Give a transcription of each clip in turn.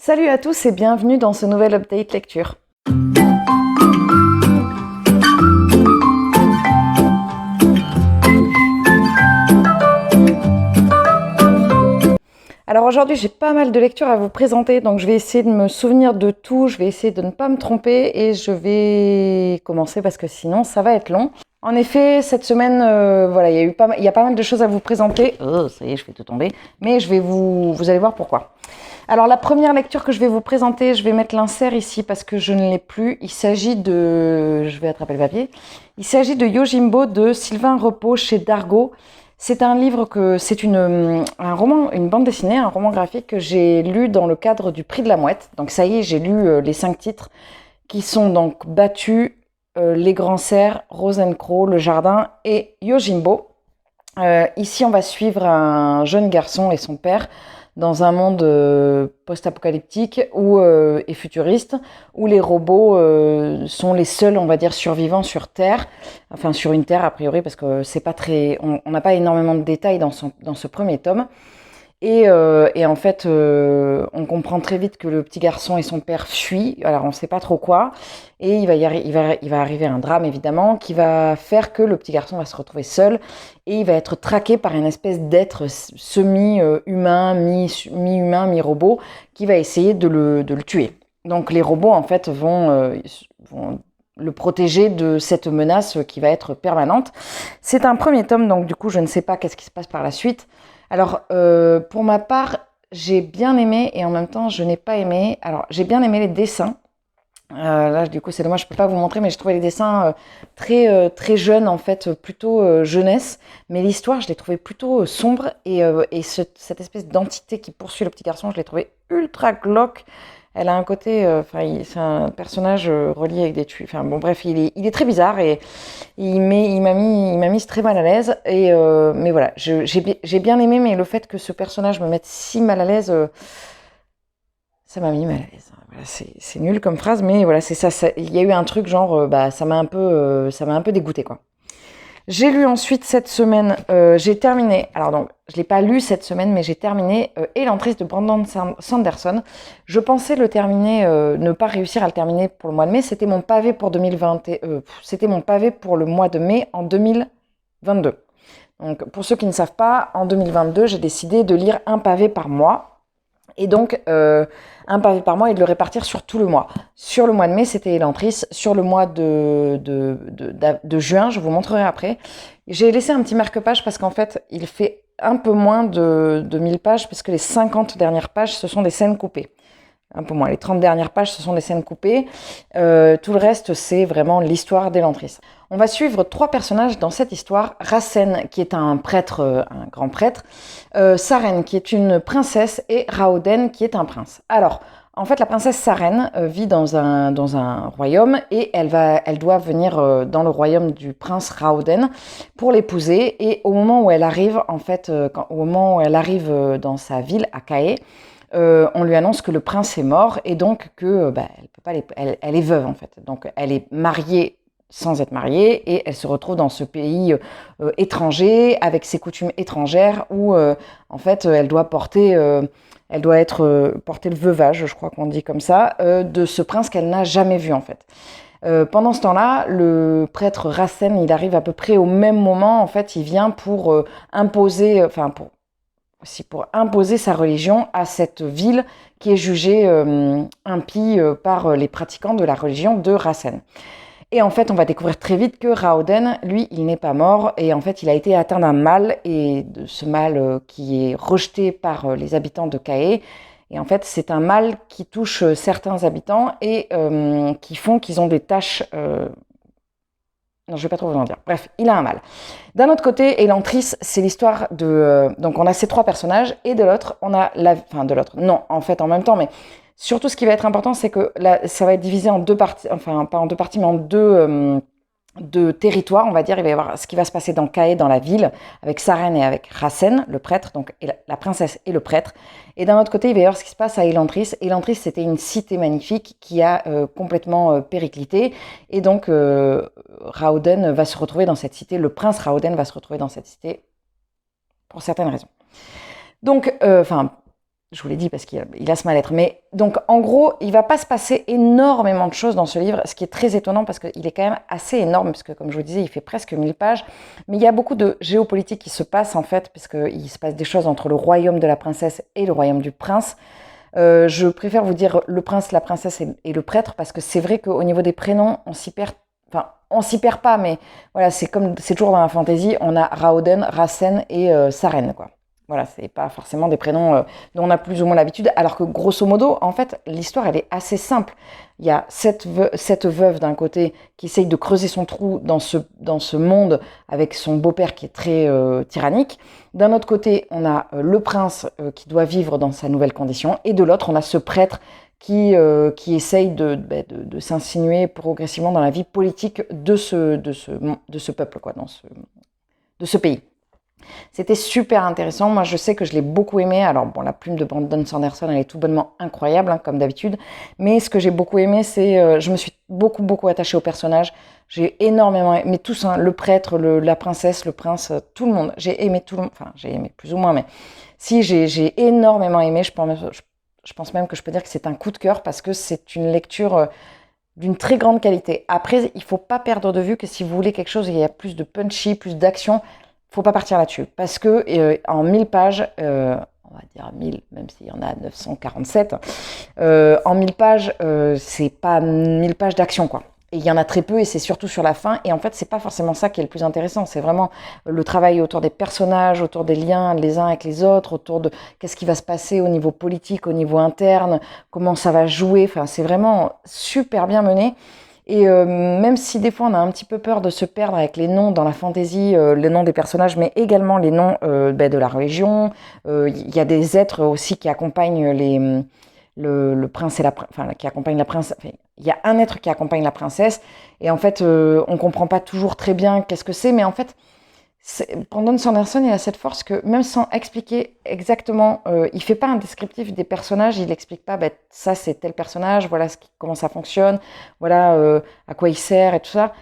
Salut à tous et bienvenue dans ce nouvel update lecture. Alors aujourd'hui j'ai pas mal de lectures à vous présenter, donc je vais essayer de me souvenir de tout, je vais essayer de ne pas me tromper et je vais commencer parce que sinon ça va être long. En effet, cette semaine, voilà, il y a pas mal de choses à vous présenter. Oh, ça y est, je vais tout tomber. Mais vous allez voir pourquoi. Alors la première lecture que je vais vous présenter, je vais mettre l'insert ici parce que je ne l'ai plus. Il s'agit de, je vais attraper le papier. Il s'agit de Yojimbo de Sylvain Repos chez Dargaud. C'est un livre un roman, une bande dessinée, un roman graphique que j'ai lu dans le cadre du Prix de la Mouette. Donc ça y est, j'ai lu les 5 titres qui sont donc Battus, Les Grands Cerfs, Rosencrow, Le Jardin et Yojimbo. Ici, on va suivre un jeune garçon et son père dans un monde post-apocalyptique et futuriste, où les robots sont les seuls, on va dire, survivants sur Terre, enfin sur une Terre a priori, parce que c'est pas très, on n'a pas énormément de détails dans ce premier tome. Et en fait, on comprend très vite que le petit garçon et son père fuient. Alors, on ne sait pas trop quoi. Et il va arriver un drame, évidemment, qui va faire que le petit garçon va se retrouver seul. Et il va être traqué par une espèce d'être semi-humain, mi-humain, mi-robot, qui va essayer de le tuer. Donc, les robots, en fait, vont le protéger de cette menace qui va être permanente. C'est un premier tome, donc du coup, je ne sais pas qu'est-ce qui se passe par la suite. Alors, pour ma part, j'ai bien aimé et en même temps, je n'ai pas aimé. Alors, j'ai bien aimé les dessins. Là, du coup, c'est dommage, je ne peux pas vous montrer, mais j'ai trouvé les dessins très jeunes, en fait, plutôt jeunesse. Mais l'histoire, je l'ai trouvée plutôt sombre et cette espèce d'entité qui poursuit le petit garçon, je l'ai trouvée ultra glauque. Elle a un côté, c'est un personnage relié avec des tuyaux. Enfin bon, bref, il est très bizarre et il m'a mis très mal à l'aise. Mais voilà, j'ai bien aimé, mais le fait que ce personnage me mette si mal à l'aise, ça m'a mis mal à l'aise. Voilà, c'est nul comme phrase, mais voilà, c'est ça. Il y a eu un truc genre, ça m'a un peu dégoûté, quoi. J'ai lu ensuite cette semaine, j'ai terminé, alors donc je ne l'ai pas lu cette semaine, mais j'ai terminé Elantris de Brandon Sanderson. Je pensais le terminer, ne pas réussir à le terminer pour le mois de mai, c'était mon pavé pour 2020, c'était mon pavé pour le mois de mai en 2022. Donc pour ceux qui ne savent pas, en 2022, j'ai décidé de lire un pavé par mois. Et donc, un pavé par mois et de le répartir sur tout le mois. Sur le mois de mai, c'était Elantris. Sur le mois de juin, je vous montrerai après. J'ai laissé un petit marque-page parce qu'en fait, il fait un peu moins de 1000 pages, puisque les 50 dernières pages, ce sont des scènes coupées. Un peu moins. Les 30 dernières pages, ce sont des scènes coupées. Tout le reste, c'est vraiment l'histoire d'Elantris. On va suivre 3 personnages dans cette histoire. Racen, qui est un prêtre, un grand prêtre. Saren, qui est une princesse. Et Raoden, qui est un prince. Alors, en fait, la princesse Saren vit dans un royaume et elle doit venir dans le royaume du prince Raoden pour l'épouser. Et au moment où elle arrive, en fait, dans sa ville, à Cae, on lui annonce que le prince est mort et donc que elle peut pas elle est veuve en fait. Donc elle est mariée sans être mariée et elle se retrouve dans ce pays étranger avec ses coutumes étrangères où en fait elle doit porter le veuvage, je crois qu'on dit comme ça, de ce prince qu'elle n'a jamais vu en fait. Pendant ce temps-là, le prêtre Racen, il arrive à peu près au même moment. En fait, il vient pour pour imposer sa religion à cette ville qui est jugée impie par les pratiquants de la religion de Racen. Et en fait, on va découvrir très vite que Raoden, lui, il n'est pas mort et en fait, il a été atteint d'un mal et de ce mal qui est rejeté par les habitants de Cae. Et en fait, c'est un mal qui touche certains habitants et qui font qu'ils ont des tâches. Non, je ne vais pas trop vous en dire. Bref, il a un mal. D'un autre côté, Elantris, c'est l'histoire de... donc, on a ces 3 personnages, et de l'autre, on a la... Enfin, de l'autre, non, en fait, en même temps, mais surtout, ce qui va être important, c'est que ça va être divisé en 2 parties, enfin, pas en 2 parties, mais en deux territoires, on va dire. Il va y avoir ce qui va se passer dans Cae, dans la ville, avec Saren et avec Racen, le prêtre, donc et la princesse et le prêtre. Et d'un autre côté, il va y avoir ce qui se passe à Elantris. Elantris, c'était une cité magnifique qui a complètement périclité. Et donc, Raoden va se retrouver dans cette cité, le prince Raoden va se retrouver dans cette cité pour certaines raisons. Donc, Je vous l'ai dit parce qu'il a ce mal-être. Mais donc, en gros, il ne va pas se passer énormément de choses dans ce livre, ce qui est très étonnant parce qu'il est quand même assez énorme, parce que, comme je vous disais, il fait presque 1000 pages. Mais il y a beaucoup de géopolitique qui se passe, en fait, puisqu'il se passe des choses entre le royaume de la princesse et le royaume du prince. Je préfère vous dire le prince, la princesse et le prêtre, parce que c'est vrai qu'au niveau des prénoms, on s'y perd. Enfin, on s'y perd pas, mais voilà, c'est toujours dans la fantasy, on a Raoden, Rasen et Saren, quoi. Voilà, c'est pas forcément des prénoms dont on a plus ou moins l'habitude, alors que grosso modo, en fait, l'histoire, elle est assez simple. Il y a cette veuve d'un côté qui essaye de creuser son trou dans ce monde avec son beau-père qui est très tyrannique. D'un autre côté, on a le prince qui doit vivre dans sa nouvelle condition, et de l'autre, on a ce prêtre qui essaye de s'insinuer progressivement dans la vie politique de ce peuple, quoi, de ce pays. C'était super intéressant. Moi, je sais que je l'ai beaucoup aimé. Alors, bon, la plume de Brandon Sanderson, elle est tout bonnement incroyable, hein, comme d'habitude. Mais ce que j'ai beaucoup aimé, c'est... je me suis beaucoup, beaucoup attachée au personnage. J'ai énormément aimé tous, hein, le prêtre, la princesse, le prince, tout le monde. J'ai aimé tout le monde. Enfin, j'ai aimé plus ou moins, mais si, j'ai énormément aimé. Je pense même que je peux dire que c'est un coup de cœur parce que c'est une lecture d'une très grande qualité. Après, il ne faut pas perdre de vue que si vous voulez quelque chose, il y a plus de punchy, plus d'action, faut pas partir là-dessus. Parce que en 1000 pages, on va dire 1000, même s'il y en a 947, en 1000 pages, c'est pas 1000 pages d'action, quoi. Et il y en a très peu, et c'est surtout sur la fin. Et en fait, c'est pas forcément ça qui est le plus intéressant. C'est vraiment le travail autour des personnages, autour des liens les uns avec les autres, autour de qu'est-ce qui va se passer au niveau politique, au niveau interne, comment ça va jouer. Enfin, c'est vraiment super bien mené. Et même si des fois on a un petit peu peur de se perdre avec les noms dans la fantaisie, les noms des personnages, mais également les noms de la religion, il y a des êtres aussi qui accompagnent le prince et enfin qui accompagnent la princesse. Enfin, il y a un être qui accompagne la princesse, et en fait on comprend pas toujours très bien qu'est-ce que c'est, mais en fait Brandon Sanderson, il a cette force que même sans expliquer exactement, il fait pas un descriptif des personnages, il explique pas, ça c'est tel personnage, voilà comment ça fonctionne, voilà à quoi il sert et tout ça.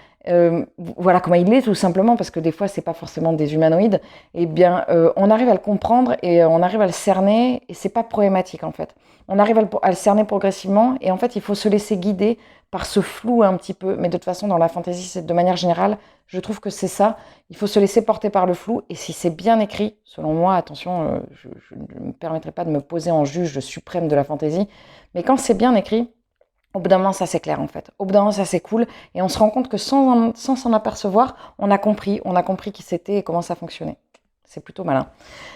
Voilà comment il est tout simplement, parce que des fois c'est pas forcément des humanoïdes. Et bien, on arrive à le comprendre et on arrive à le cerner, et c'est pas problématique en fait. On arrive à le cerner progressivement, et en fait il faut se laisser guider par ce flou un petit peu. Mais de toute façon, dans la fantasy, c'est de manière générale, je trouve que c'est ça. Il faut se laisser porter par le flou, et si c'est bien écrit, selon moi, attention, je ne me permettrai pas de me poser en juge suprême de la fantasy, mais quand c'est bien écrit, au bout d'un moment, ça c'est clair en fait. Au bout d'un moment, ça c'est cool, et on se rend compte que sans s'en apercevoir, on a compris qui c'était et comment ça fonctionnait. C'est plutôt malin.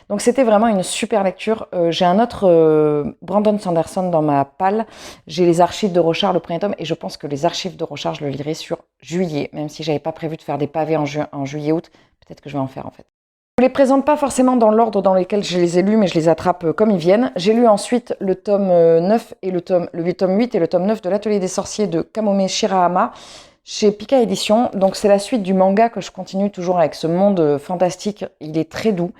Donc c'était vraiment une super lecture. J'ai un autre Brandon Sanderson dans ma palle. J'ai les archives de Rochard, le premier tome, et je pense que les archives de Rochard, je le lirai sur juillet, même si j'avais pas prévu de faire des pavés en juillet-août. Peut-être que je vais en faire en fait. Je ne les présente pas forcément dans l'ordre dans lequel je les ai lus, mais je les attrape comme ils viennent. J'ai lu ensuite le tome 9 et le tome 8 et le tome 9 de l'Atelier des sorciers de Kamome Shirahama chez Pika Édition. Donc c'est la suite du manga que je continue toujours avec ce monde fantastique. Il est très doux.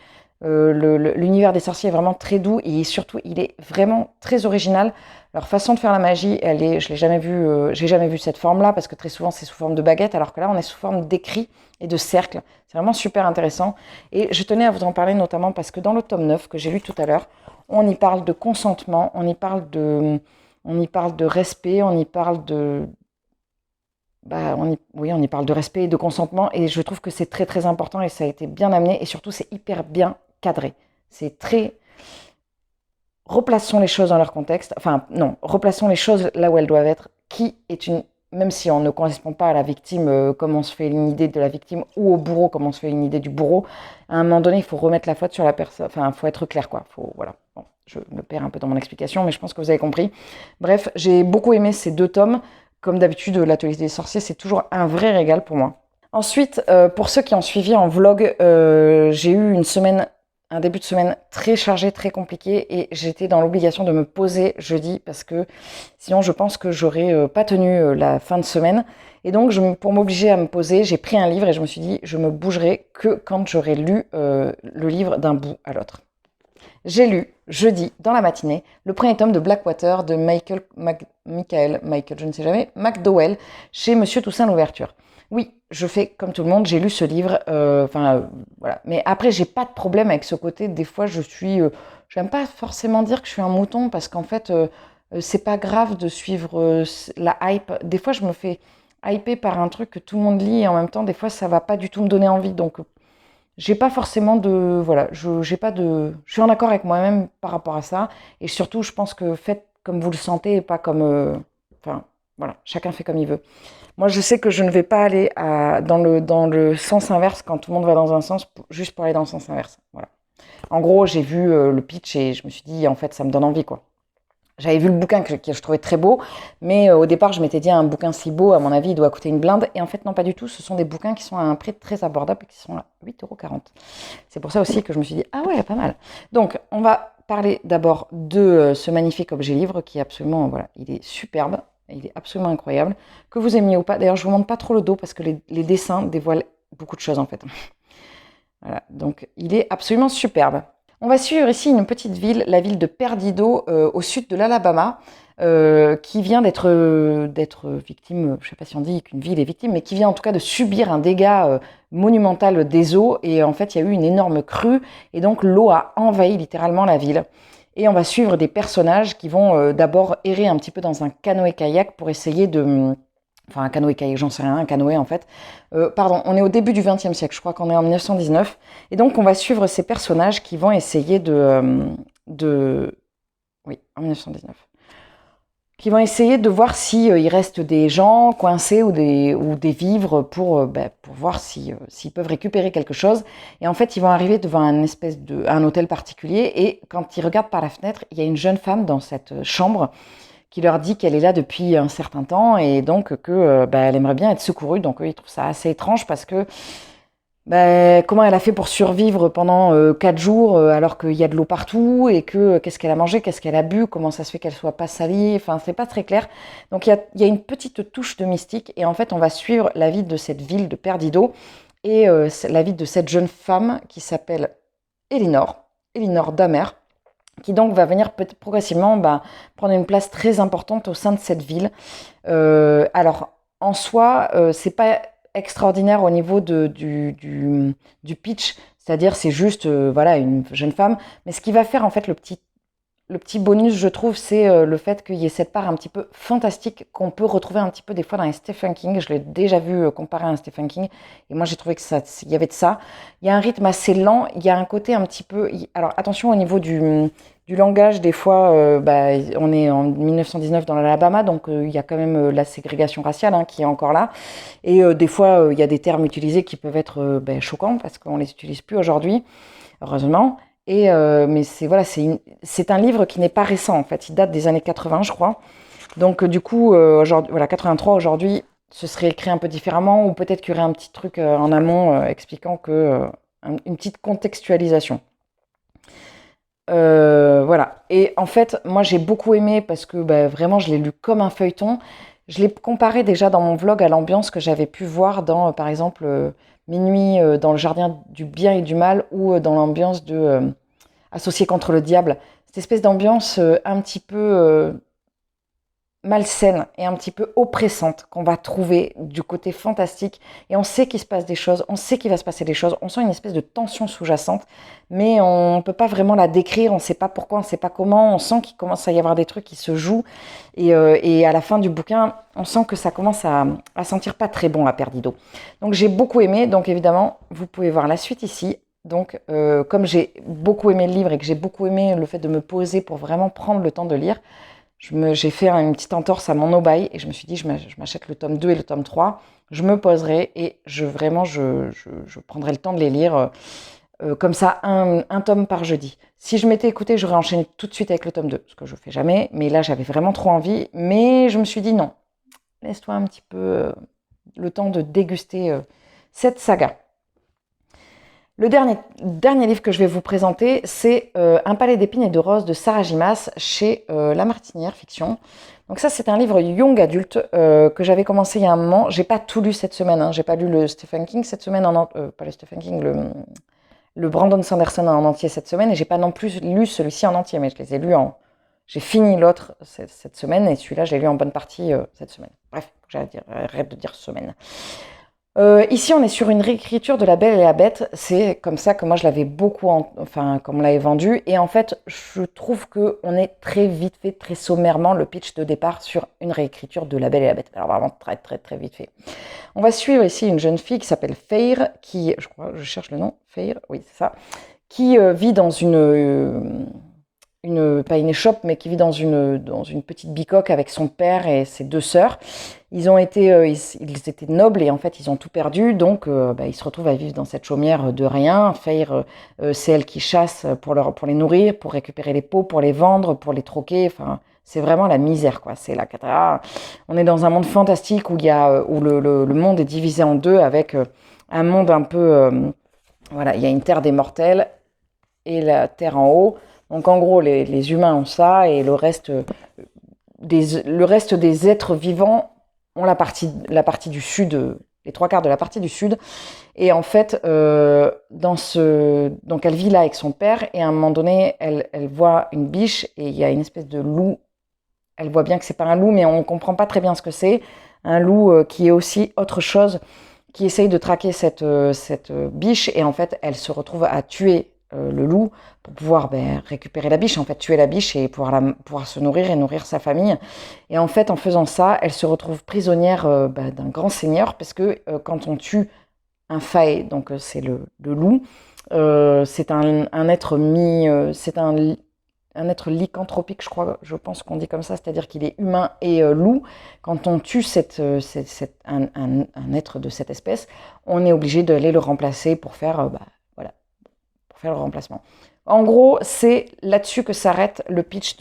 L'univers des sorciers est vraiment très doux, et surtout il est vraiment très original. Leur façon de faire la magie, je l'ai jamais vu, j'ai jamais vu cette forme-là, parce que très souvent c'est sous forme de baguette, alors que là on est sous forme d'écrit et de cercle. C'est vraiment super intéressant, et je tenais à vous en parler notamment parce que dans le tome 9 que j'ai lu tout à l'heure, on y parle de consentement, on y parle de respect, on y parle de on y parle de respect et de consentement, et je trouve que c'est très très important, et ça a été bien amené, et surtout c'est hyper bien cadré. C'est très... Replaçons les choses dans leur contexte, enfin non, replaçons les choses là où elles doivent être. Qui est une... Même si on ne correspond pas à la victime, comme on se fait une idée de la victime, ou au bourreau, comme on se fait une idée du bourreau, à un moment donné, il faut remettre la faute sur la personne, enfin, il faut être clair, quoi. Voilà. Bon, je me perds un peu dans mon explication, mais je pense que vous avez compris. Bref, j'ai beaucoup aimé ces 2 tomes. Comme d'habitude, l'Atelier des sorciers, c'est toujours un vrai régal pour moi. Ensuite, pour ceux qui ont suivi en vlog, j'ai eu un début de semaine très chargé, très compliqué, et j'étais dans l'obligation de me poser jeudi, parce que sinon je pense que j'aurais pas tenu la fin de semaine. Et donc pour m'obliger à me poser, j'ai pris un livre et je me suis dit je me bougerai que quand j'aurai lu le livre d'un bout à l'autre. J'ai lu jeudi dans la matinée le premier tome de Blackwater de Michael, je ne sais jamais, McDowell, chez Monsieur Toussaint l'Ouverture. Oui, je fais comme tout le monde, j'ai lu ce livre, voilà. Mais après, j'ai pas de problème avec ce côté. Des fois, j'aime pas forcément dire que je suis un mouton parce qu'en fait, c'est pas grave de suivre la hype. Des fois, je me fais hyper par un truc que tout le monde lit et en même temps, des fois, ça va pas du tout me donner envie. Donc, j'ai pas forcément de, voilà, j'ai pas de, je suis en accord avec moi-même par rapport à ça. Et surtout, je pense que faites comme vous le sentez et pas comme, enfin, voilà, chacun fait comme il veut. Moi, je sais que je ne vais pas aller dans le sens inverse quand tout le monde va dans un sens, juste pour aller dans le sens inverse. Voilà. En gros, j'ai vu le pitch et je me suis dit, en fait, ça me donne envie, quoi. J'avais vu le bouquin que je trouvais très beau, mais au départ, je m'étais dit, un bouquin si beau, à mon avis, il doit coûter une blinde. Et en fait, non, pas du tout. Ce sont des bouquins qui sont à un prix très abordable et qui sont à 8,40 €. C'est pour ça aussi que je me suis dit, ah ouais, pas mal. Donc, on va parler d'abord de ce magnifique objet livre qui est absolument, voilà, il est superbe. Il est absolument incroyable. Que vous aimiez ou pas. D'ailleurs, je vous montre pas trop le dos parce que les dessins dévoilent beaucoup de choses en fait. Voilà. Donc, il est absolument superbe. On va suivre ici une petite ville, la ville de Perdido, au sud de l'Alabama, qui vient d'être victime, je ne sais pas si on dit qu'une ville est victime, mais qui vient en tout cas de subir un dégât monumental des eaux. Et en fait, il y a eu une énorme crue, et donc l'eau a envahi littéralement la ville. Et on va suivre des personnages qui vont d'abord errer un petit peu dans un canoë-kayak pour essayer de... Enfin, un canoë-kayak, j'en sais rien, un canoë en fait. Pardon, on est au début du XXe siècle, je crois qu'on est en 1919. Et donc, on va suivre ces personnages qui vont essayer Oui, en 1919. Qui vont essayer de voir si il reste des gens coincés ou des vivres pour voir s'ils peuvent récupérer quelque chose. Et en fait, ils vont arriver devant un hôtel particulier et quand ils regardent par la fenêtre, il y a une jeune femme dans cette chambre qui leur dit qu'elle est là depuis un certain temps et donc que elle aimerait bien être secourue. Donc eux, ils trouvent ça assez étrange parce que comment elle a fait pour survivre pendant 4 jours alors qu'il y a de l'eau partout et que qu'est-ce qu'elle a mangé, qu'est-ce qu'elle a bu, comment ça se fait qu'elle soit pas salie, enfin c'est pas très clair. Donc il y a une petite touche de mystique et en fait on va suivre la vie de cette ville de Perdido et la vie de cette jeune femme qui s'appelle Elinor Damer, qui donc va venir progressivement prendre une place très importante au sein de cette ville. Alors en soi, c'est pas extraordinaire au niveau du pitch, c'est-à-dire c'est juste voilà une jeune femme, mais ce qui va faire en fait le petit bonus, je trouve, c'est le fait qu'il y ait cette part un petit peu fantastique qu'on peut retrouver un petit peu des fois dans les Stephen King. Je l'ai déjà vu comparé à un Stephen King, et moi j'ai trouvé il y avait de ça. Il y a un rythme assez lent, il y a un côté un petit peu... Alors attention au niveau du langage, des fois, on est en 1919 dans l'Alabama, donc il y a quand même la ségrégation raciale qui est encore là. Et des fois, il y a des termes utilisés qui peuvent être choquants parce qu'on les utilise plus aujourd'hui, heureusement. Mais c'est un livre qui n'est pas récent en fait, il date des années 80 je crois. Donc du coup, aujourd'hui, voilà, 83 aujourd'hui, ce serait écrit un peu différemment ou peut-être qu'il y aurait un petit truc en amont expliquant une petite contextualisation. Voilà. Et en fait, moi j'ai beaucoup aimé parce que vraiment je l'ai lu comme un feuilleton. Je l'ai comparé déjà dans mon vlog à l'ambiance que j'avais pu voir dans, par exemple, Minuit dans le jardin du bien et du mal ou dans l'ambiance de Associé contre le diable. Cette espèce d'ambiance un petit peu malsaine et un petit peu oppressante qu'on va trouver du côté fantastique. Et on sait qu'il se passe des choses, on sait qu'il va se passer des choses, on sent une espèce de tension sous-jacente, mais on ne peut pas vraiment la décrire, on ne sait pas pourquoi, on ne sait pas comment, on sent qu'il commence à y avoir des trucs qui se jouent. Et à la fin du bouquin, on sent que ça commence à sentir pas très bon à Perdido. Donc j'ai beaucoup aimé, donc évidemment, vous pouvez voir la suite ici. Donc, comme j'ai beaucoup aimé le livre et que j'ai beaucoup aimé le fait de me poser pour vraiment prendre le temps de lire, j'ai fait une petite entorse à mon no-buy et je me suis dit, je m'achète le tome 2 et le tome 3, je me poserai et je prendrai le temps de les lire comme ça, un tome par jeudi. Si je m'étais écoutée, j'aurais enchaîné tout de suite avec le tome 2, ce que je ne fais jamais, mais là j'avais vraiment trop envie, mais je me suis dit non, laisse-toi un petit peu le temps de déguster cette saga. Le dernier livre que je vais vous présenter, c'est Un palais d'épines et de roses de Sarah Gimas chez La Martinière Fiction. Donc ça, c'est un livre young adulte que j'avais commencé il y a un moment. J'ai pas tout lu cette semaine. J'ai pas lu le Stephen King cette semaine, pas le Stephen King, le Brandon Sanderson en entier cette semaine. Et j'ai pas non plus lu celui-ci en entier, mais je les ai lus J'ai fini l'autre cette semaine et celui-là, je l'ai lu en bonne partie cette semaine. Bref, j'arrête de dire semaine. Ici, on est sur une réécriture de La Belle et la Bête. C'est comme ça que moi, je l'avais beaucoup, enfin, comme on l'avait vendu. Et en fait, je trouve que on est très vite fait, très sommairement, le pitch de départ sur une réécriture de La Belle et la Bête. Alors vraiment très, très, très vite fait. On va suivre ici une jeune fille qui s'appelle Feyre, qui, je crois, je cherche le nom, Feyre, oui, c'est ça, qui vit dans pas une échoppe, mais qui vit dans une petite bicoque avec son père et ses deux sœurs. Ils étaient nobles et en fait ils ont tout perdu, donc ils se retrouvent à vivre dans cette chaumière de rien. Feyre, c'est elle qui chasse pour les nourrir, pour récupérer les peaux, pour les vendre, pour les troquer. Enfin, c'est vraiment la misère, quoi. C'est la cata. On est dans un monde fantastique où où le monde est divisé en deux avec un monde un peu, voilà, il y a une terre des mortels et la terre en haut. Donc en gros, les humains ont ça et le reste des êtres vivants ont la partie du sud, les trois quarts de la partie du sud. Et en fait, donc elle vit là avec son père et à un moment donné, elle voit une biche et il y a une espèce de loup. Elle voit bien que c'est pas un loup, mais on comprend pas très bien ce que c'est. Un loup qui est aussi autre chose, qui essaye de traquer cette biche et en fait, elle se retrouve à tuer le loup pour pouvoir récupérer la biche, en fait tuer la biche et pouvoir se nourrir et nourrir sa famille. Et en fait, en faisant ça, elle se retrouve prisonnière d'un grand seigneur parce que quand on tue un fae, donc c'est le loup, c'est un être un être lycanthropique, je pense qu'on dit comme ça, c'est-à-dire qu'il est humain et loup. Quand on tue un être de cette espèce, on est obligé d'aller le remplacer pour faire voilà, pour faire le remplacement. En gros, c'est là-dessus que s'arrête le pitch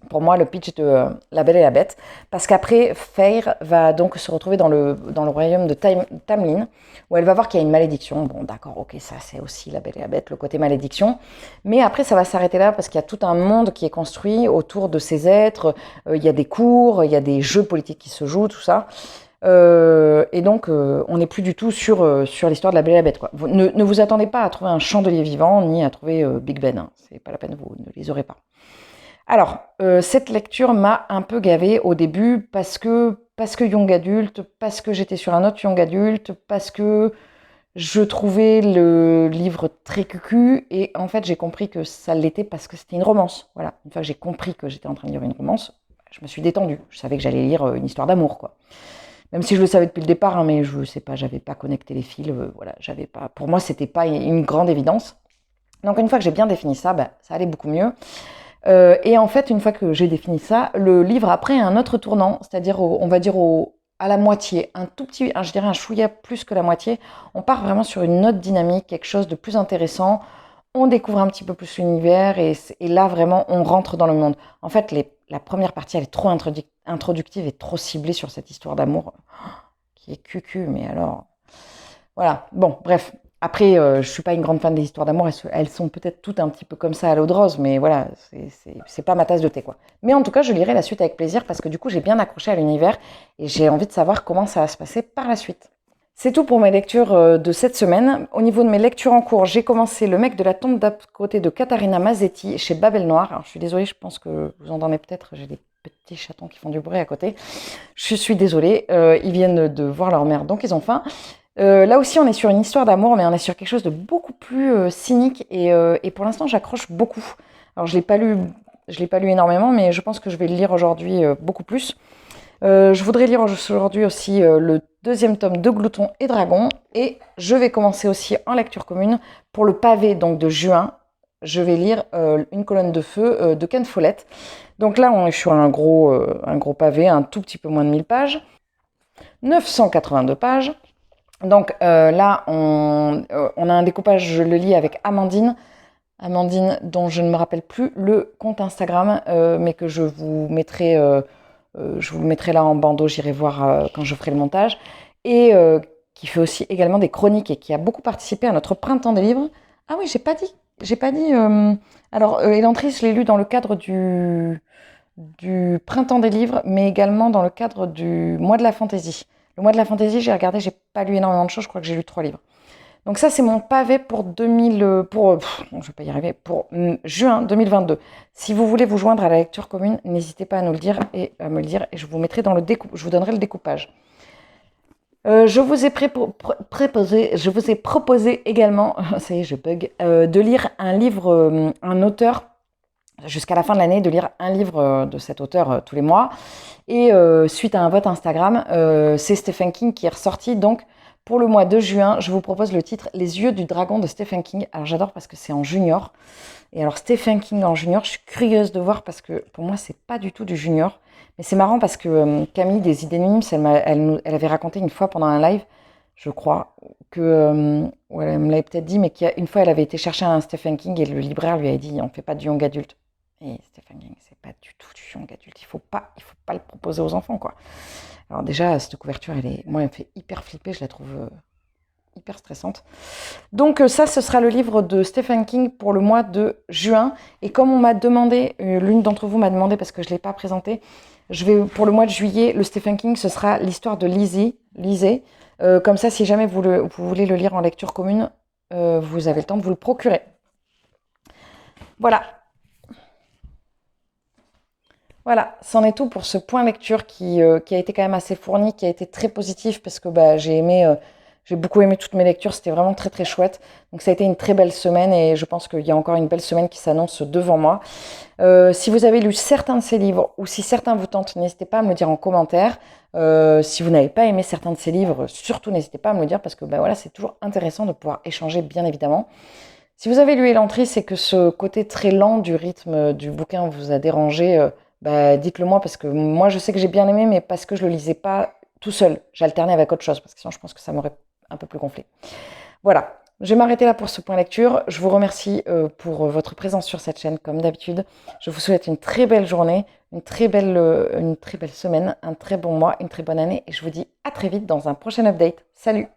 pour moi, le pitch de La Belle et la Bête, parce qu'après, Feyre va donc se retrouver dans le royaume de Tamlin, où elle va voir qu'il y a une malédiction. Bon, d'accord, ok, ça c'est aussi La Belle et la Bête, le côté malédiction. Mais après, ça va s'arrêter là, parce qu'il y a tout un monde qui est construit autour de ces êtres. Il y a des cours, il y a des jeux politiques qui se jouent, tout ça. Et donc, on n'est plus du tout sur l'histoire de La Belle et la Bête, quoi. Ne vous attendez pas à trouver un chandelier vivant, ni à trouver Big Ben. Hein. C'est pas la peine, vous ne les aurez pas. Alors, cette lecture m'a un peu gavée au début parce que young adulte, parce que j'étais sur un autre young adulte, parce que je trouvais le livre très cucu et en fait j'ai compris que ça l'était parce que c'était une romance. Voilà, une fois que j'ai compris que j'étais en train de lire une romance, je me suis détendue. Je savais que j'allais lire une histoire d'amour, quoi. Même si je le savais depuis le départ, hein, mais je sais pas, j'avais pas connecté les fils, voilà, j'avais pas. Pour moi, c'était pas une grande évidence. Donc une fois que j'ai bien défini ça, ça allait beaucoup mieux. Et en fait, une fois que j'ai défini ça, le livre après a un autre tournant, c'est-à-dire, on va dire à la moitié, un tout petit, je dirais un chouïa plus que la moitié. On part vraiment sur une autre dynamique, quelque chose de plus intéressant. On découvre un petit peu plus l'univers et là vraiment on rentre dans le monde. En fait, la première partie elle est trop introductive et trop ciblée sur cette histoire d'amour qui est cucu, mais alors voilà. Bon, bref. Après, je suis pas une grande fan des histoires d'amour. Elles sont peut-être toutes un petit peu comme ça à l'eau de rose, mais voilà, c'est pas ma tasse de thé, quoi. Mais en tout cas, je lirai la suite avec plaisir parce que du coup, j'ai bien accroché à l'univers et j'ai envie de savoir comment ça va se passer par la suite. C'est tout pour mes lectures de cette semaine. Au niveau de mes lectures en cours, j'ai commencé Le mec de la tombe d'à côté de Katharina Mazetti chez Babel Noir. Alors, je suis désolée, je pense que vous entendez peut-être, j'ai des petits chatons qui font du bruit à côté. Je suis désolée, ils viennent de voir leur mère, donc ils ont faim. Là aussi, on est sur une histoire d'amour, mais on est sur quelque chose de beaucoup plus cynique et pour l'instant, j'accroche beaucoup. Alors, je l'ai pas lu énormément, mais je pense que je vais le lire aujourd'hui beaucoup plus. Je voudrais lire aujourd'hui aussi le deuxième tome de Glouton et Dragon et je vais commencer aussi en lecture commune pour le pavé donc de juin. Je vais lire Une colonne de feu de Ken Follett. Donc là, on est sur un gros pavé, un tout petit peu moins de 1000 pages, 982 pages. Donc là, on a un découpage, je le lis avec Amandine, dont je ne me rappelle plus le compte Instagram, mais que je vous mettrai là en bandeau, j'irai voir quand je ferai le montage, et qui fait aussi également des chroniques et qui a beaucoup participé à notre printemps des livres. Ah oui, j'ai pas dit. Alors, Elantris, je l'ai lu dans le cadre du printemps des livres, mais également dans le cadre du mois de la fantaisie. Le mois de la fantaisie, j'ai regardé, j'ai pas lu énormément de choses, je crois que j'ai lu 3 livres. Donc ça, c'est mon pavé pour je vais pas y arriver, pour juin 2022. Si vous voulez vous joindre à la lecture commune, n'hésitez pas à me le dire et je vous mettrai je vous donnerai le découpage. Je vous ai proposé également, ça y est, je bug, de lire un livre, un auteur, jusqu'à la fin de l'année, de lire un livre de cet auteur tous les mois. Et suite à un vote Instagram, c'est Stephen King qui est ressorti. Donc, pour le mois de juin, je vous propose le titre Les yeux du dragon de Stephen King. Alors, j'adore parce que c'est en junior. Et alors, Stephen King en junior, je suis curieuse de voir parce que pour moi, c'est pas du tout du junior. Mais c'est marrant parce que Camille des Idées Nuls, elle avait raconté une fois pendant un live, je crois, ouais, elle me l'avait peut-être dit, mais qu'une fois, elle avait été chercher un Stephen King et le libraire lui avait dit on fait pas du young adulte. Et Stephen King, c'est pas du tout du young adulte. Il faut pas le proposer aux enfants, quoi. Alors déjà, cette couverture, moi, elle me fait hyper flipper. Je la trouve hyper stressante. Donc ça, ce sera le livre de Stephen King pour le mois de juin. Et comme on m'a demandé, l'une d'entre vous m'a demandé parce que je ne l'ai pas présenté, pour le mois de juillet, le Stephen King, ce sera l'histoire de Lizzie. Comme ça, si jamais vous voulez le lire en lecture commune, vous avez le temps de vous le procurer. Voilà. Voilà, c'en est tout pour ce point lecture qui a été quand même assez fourni, qui a été très positif parce que j'ai beaucoup aimé toutes mes lectures, c'était vraiment très très chouette. Donc ça a été une très belle semaine et je pense qu'il y a encore une belle semaine qui s'annonce devant moi. Si vous avez lu certains de ces livres ou si certains vous tentent, n'hésitez pas à me le dire en commentaire. Si vous n'avez pas aimé certains de ces livres, surtout n'hésitez pas à me le dire parce que voilà, c'est toujours intéressant de pouvoir échanger bien évidemment. Si vous avez lu Elantris et que ce côté très lent du rythme du bouquin vous a dérangé, dites-le moi parce que moi je sais que j'ai bien aimé, mais parce que je le lisais pas tout seul. J'alternais avec autre chose parce que sinon je pense que ça m'aurait un peu plus gonflé. Voilà, je vais m'arrêter là pour ce point lecture. Je vous remercie pour votre présence sur cette chaîne comme d'habitude. Je vous souhaite une très belle journée, une très belle semaine, un très bon mois, une très bonne année et je vous dis à très vite dans un prochain update. Salut!